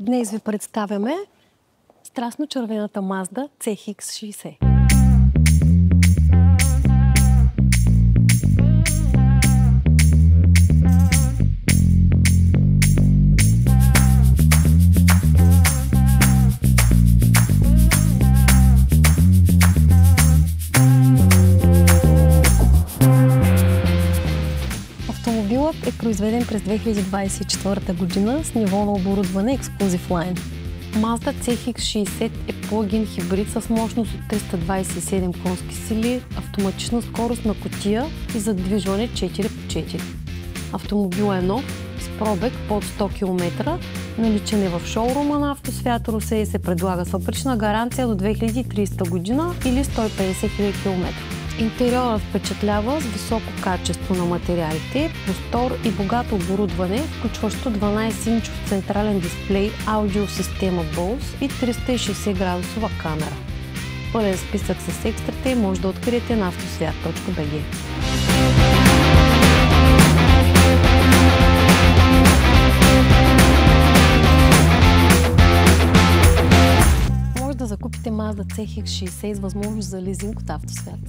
Днес ви представяме страстно червената Mazda CX-60. Автомобилът е произведен през 2024 година с ниво на оборудване Exclusive Line. Mazda CX-60 е плагин хибрид с мощност от 327 конски сили, автоматична скорост на кутия и задвижване 4x4. Автомобилът е нов, с пробег под 100 км, наличен е в шоурума на Автосвят Русе и се предлага с фабрична гаранция до 2030 година или 150 000 км. Интериорът впечатлява с високо качество на материалите, простор и богато оборудване, включващо 12-инчов централен дисплей, аудиосистема Bose и 360 градусова камера. Пълен списък с екстрите може да откриете на автосвят.bg. Може да закупите Mazda CX-60 с възможност за лизинг от Автосвят.